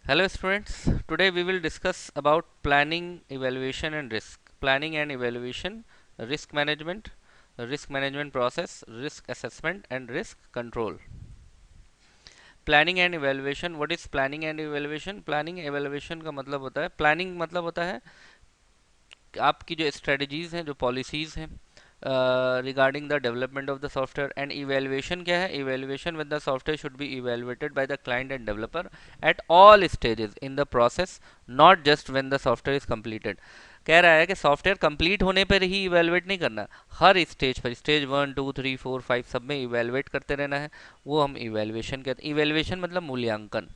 Hello students, today we will discuss about planning, evaluation and risk. Planning and evaluation, risk management process, risk assessment and risk control. Planning and evaluation. What is planning and evaluation? Planning evaluation का मतलब होता है, planning मतलब होता है कि आपकी जो स्ट्रेटजीज हैं, जो पॉलिसीज हैं regarding the development of the software. And evaluation क्या है? Evaluation with the software should be evaluated by the client end developer at all stages in the process, not just when the software is completed. कह रहा है कि software complete होने पर ही evaluate नहीं करना, हर स्टेज पर, स्टेज 1 2 3 4 5 सब में इवेलुएट करते रहना है. वो हम इवेल्युएशन कहते हैं. इवेल्युएशन मतलब मूल्यांकन.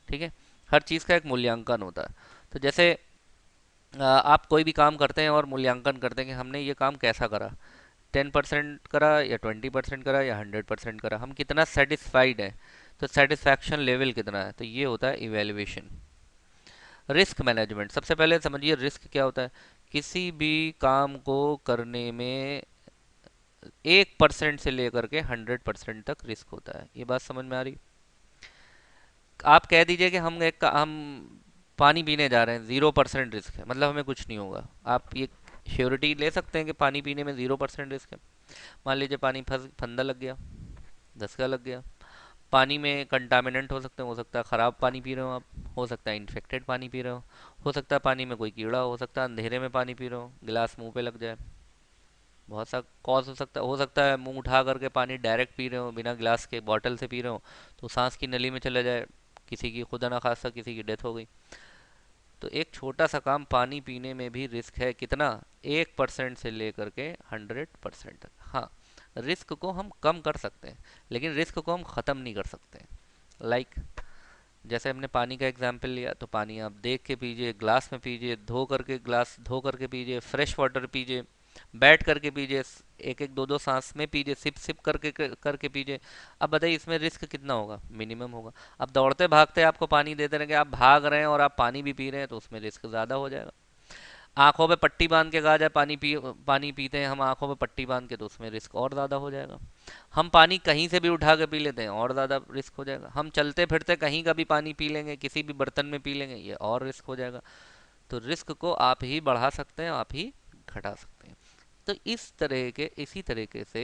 ठीक है, हर चीज़ का एक मूल्यांकन होता है. तो जैसे आप कोई भी काम करते हैं और मूल्यांकन करते हैं कि हमने ये काम कैसा करा, 10% करा या 20% करा या 100% करा, हम कितना सेटिस्फाइड है, तो सेटिस्फैक्शन लेवल कितना है, तो ये होता है इवेल्युएशन. Risk management. सबसे पहले समझिए रिस्क क्या होता है. किसी भी काम को करने में 1% से लेकर के 100% तक रिस्क होता है. ये बात समझ में आ रही? आप कह दीजिए कि हम पानी पीने जा रहे हैं, 0% रिस्क है, मतलब हमें कुछ नहीं होगा. आप ये श्योरिटी ले सकते हैं कि पानी पीने में 0% रिस्क है. मान लीजिए पानी फंदा लग गया, धसका लग गया. पानी में कंटामिनेंट हो सकता है ख़राब पानी पी रहे हो आप, हो सकता है इन्फेक्टेड पानी पी रहे हो सकता है पानी में कोई कीड़ा, हो सकता है अंधेरे में पानी पी रहे हो, गिलास मुंह पे लग जाए. बहुत सा कॉज हो सकता है मुंह उठा करके पानी डायरेक्ट पी रहे हो, बिना गिलास के बॉटल से पी रहे हो, तो सांस की नली में चला जाए, किसी की खुदा ना खास्ता किसी की डेथ हो गई. तो एक छोटा सा काम पानी पीने में भी रिस्क है. कितना? 1% से लेकर के 100% तक. हाँ, रिस्क को हम कम कर सकते हैं, लेकिन रिस्क को हम ख़त्म नहीं कर सकते. लाइक जैसे हमने पानी का एग्जाम्पल लिया, तो पानी आप देख के पीजिए, ग्लास में पीजिए, धो करके ग्लास धो करके पीजिए, फ्रेश वाटर पीजिए, बैठ करके पीजिए, एक एक दो दो सांस में पीजिए, सिप सिप करके पीजिए. अब बताइए इसमें रिस्क कितना होगा? मिनिमम होगा. अब दौड़ते भागते आपको पानी देते रहेंगे, आप भाग रहे हैं और आप पानी भी पी रहे हैं, तो उसमें रिस्क ज़्यादा हो जाएगा. आंखों पे पट्टी बांध के कहा जाए पानी पीते हैं हम आंखों पे पट्टी बांध के, तो उसमें रिस्क और ज़्यादा हो जाएगा. हम पानी कहीं से भी उठा के पी लेते हैं, और ज़्यादा रिस्क हो जाएगा. हम चलते फिरते कहीं का भी पानी पी लेंगे, किसी भी बर्तन में पी लेंगे, ये और रिस्क हो जाएगा. तो रिस्क को आप ही बढ़ा सकते हैं, आप ही घटा सकते हैं. तो इसी तरीके से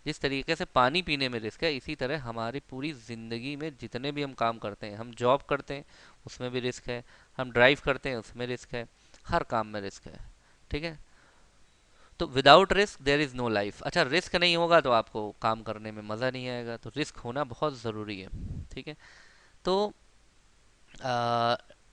जिस तरीके से पानी पीने में रिस्क है, इसी तरह हमारी पूरी ज़िंदगी में जितने भी हम काम करते हैं, हम जॉब करते हैं उसमें भी रिस्क है, हम ड्राइव करते हैं उसमें रिस्क है, हर काम में रिस्क है. ठीक है, तो without risk there is no life. अच्छा, रिस्क नहीं होगा तो आपको काम करने में मज़ा नहीं आएगा, तो रिस्क होना बहुत ज़रूरी है. ठीक है, तो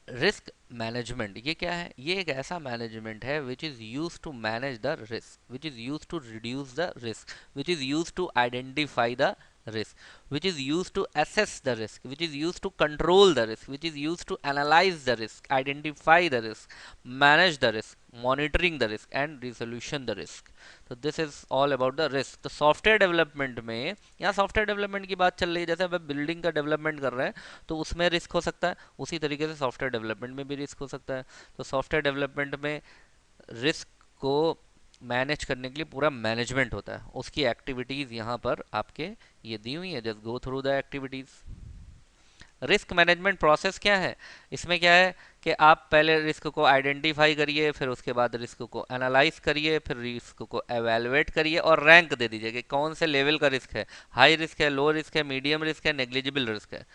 रिस्क मैनेजमेंट ये क्या है? ये एक ऐसा मैनेजमेंट है which is use to manage the risk, which is use to reduce the risk, which is use to identify the risk, which is used to assess the risk, which is used to control the risk, which is used to analyze the risk, identify the risk, manage the risk, monitoring the risk and resolution the risk. तो this is all about the risk. तो software development में, यहाँ software development की बात चल रही है, जैसे हम बिल्डिंग का डेवलपमेंट कर रहे हैं तो उसमें रिस्क हो सकता है, उसी तरीके से सॉफ्टवेयर डेवलपमेंट में भी रिस्क हो सकता है. तो सॉफ्टवेयर डेवलपमेंट में रिस्क को मैनेज करने के लिए पूरा मैनेजमेंट होता है. उसकी एक्टिविटीज़ यहाँ पर आपके ये दी हुई है, just go through the activities. Risk management process क्या है? इसमें क्या है कि आप पहले रिस्क को आइडेंटिफाई करिए, फिर उसके बाद रिस्क को एनालाइज करिए, फिर रिस्क को एवेलुएट करिए और रैंक दे दीजिए कि कौन से लेवल का रिस्क है. हाई रिस्क है, लो रिस्क है, मीडियम रिस्क है, नेग्लिजिबल रिस्क है.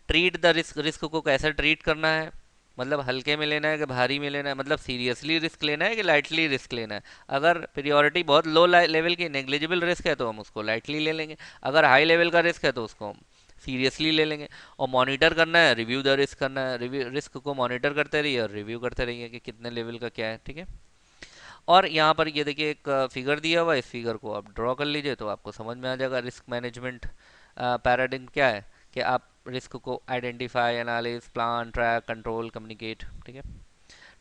ट्रीट द रिस्क, रिस्क को कैसे ट्रीट करना है, मतलब हल्के में लेना है कि भारी में लेना है, मतलब सीरियसली रिस्क लेना है कि लाइटली रिस्क लेना है. अगर प्रियोरिटी बहुत लो लेवल की नेग्लिजिबल रिस्क है तो हम उसको लाइटली ले लेंगे, अगर हाई लेवल का रिस्क है तो उसको हम सीरियसली ले लेंगे. और मॉनिटर करना है, रिव्यू द रिस्क करना है, रिव्यू रिस्क को मॉनिटर करते रहिए और रिव्यू करते रहिए कि कितने लेवल का क्या है. ठीक है, और यहाँ पर ये देखिए एक फिगर दिया हुआ है, इस फिगर को आप ड्रॉ कर लीजिए तो आपको समझ में आ जाएगा रिस्क मैनेजमेंट पैराडिग्म क्या है. कि आप रिस्क को identify, analyse, plan, track, control, communicate. ठीक है,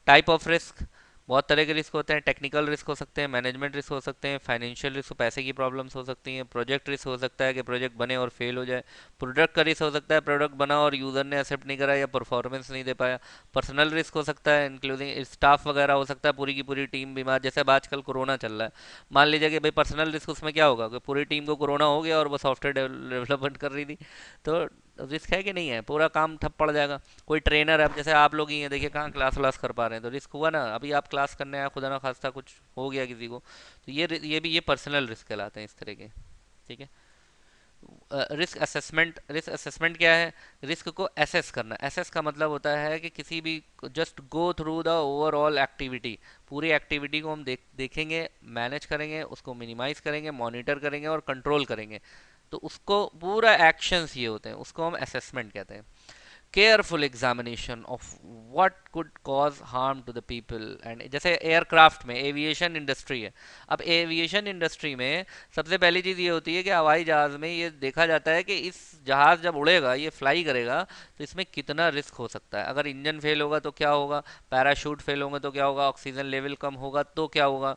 टाइप ऑफ रिस्क, बहुत तरह के रिस्क होते हैं. टेक्निकल रिस्क हो सकते हैं, मैनेजमेंट रिस्क हो सकते हैं, फाइनेंशियल रिस्क, पैसे की प्रॉब्लम्स हो सकती हैं, प्रोजेक्ट रिस्क हो सकता है कि प्रोजेक्ट बने और फेल हो जाए, प्रोडक्ट का रिस्क हो सकता है प्रोडक्ट बना और यूज़र ने एक्सेप्ट नहीं करा या परफॉर्मेंस नहीं दे पाया, पर्सनल रिस्क हो सकता है इंक्लूडिंग स्टाफ वगैरह हो सकता है, पूरी की पूरी टीम बीमार, जैसे अब आजकल कोरोना चल रहा है. मान लीजिए कि भाई पर्सनल रिस्क उसमें क्या होगा कि पूरी टीम को कोरोना हो गया और वो सॉफ्टवेयर डेवलपमेंट कर रही थी, तो रिस्क है कि नहीं है, पूरा काम ठप पड़ जाएगा। कोई ट्रेनर है, अब जैसे आप लोग ही हैं, देखिए कहाँ क्लास व्लास कर पा रहे हैं, तो रिस्क हुआ ना। अभी आप क्लास करने आए, खुदा ना खास्ता कुछ हो गया किसी को, तो ये भी ये पर्सनल रिस्क कहलाते हैं इस तरह के। ठीक है। रिस्क असेसमेंट क्या है? रिस्क को एसेस करना। एसेस का मतलब होता है कि किसी भी, just go through the overall activity, पूरी एक्टिविटी को हम देखेंगे, मैनेज करेंगे, उसको मिनिमाइज करेंगे, मॉनिटर करेंगे और कंट्रोल करेंगे। तो उसको पूरा एक्शंस ये होते हैं, उसको हम असेसमेंट कहते हैं। Careful examination of what could cause harm to the people and, जैसे एयरक्राफ्ट में, एविएशन इंडस्ट्री है। अब एविएशन इंडस्ट्री में सबसे पहली चीज़ ये होती है कि हवाई जहाज़ में ये देखा जाता है कि इस जहाज़ जब उड़ेगा, ये फ्लाई करेगा, तो इसमें कितना रिस्क हो सकता है। अगर इंजन फेल होगा तो क्या होगा, पैराशूट फेल होंगे तो क्या होगा, ऑक्सीजन लेवल कम होगा तो क्या होगा,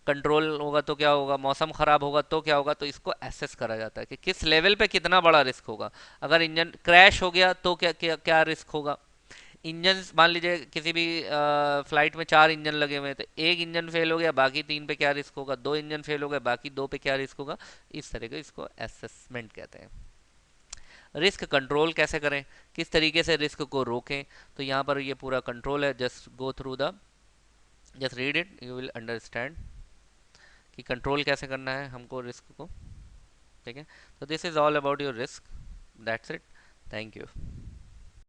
कंट्रोल होगा तो क्या होगा, मौसम खराब होगा तो क्या होगा। तो इसको एसेस करा जाता है कि किस लेवल पे कितना बड़ा रिस्क होगा। अगर इंजन क्रैश हो गया तो क्या क्या क्या रिस्क होगा। इंजन, मान लीजिए किसी भी फ्लाइट में 4 इंजन लगे हुए हैं, तो एक इंजन फेल हो गया, बाकी 3 पे क्या रिस्क होगा, 2 इंजन फेल हो गए, बाकी 2 पे क्या रिस्क होगा। इस तरह का इसको असेसमेंट कहते हैं। रिस्क कंट्रोल कैसे करें, किस तरीके से रिस्क को रोकें, तो यहाँ पर ये पूरा कंट्रोल है। Just go through the, just read it, you will understand कि कंट्रोल कैसे करना है हमको रिस्क को। ठीक है। तो this is all about your risk, that's it. Thank you.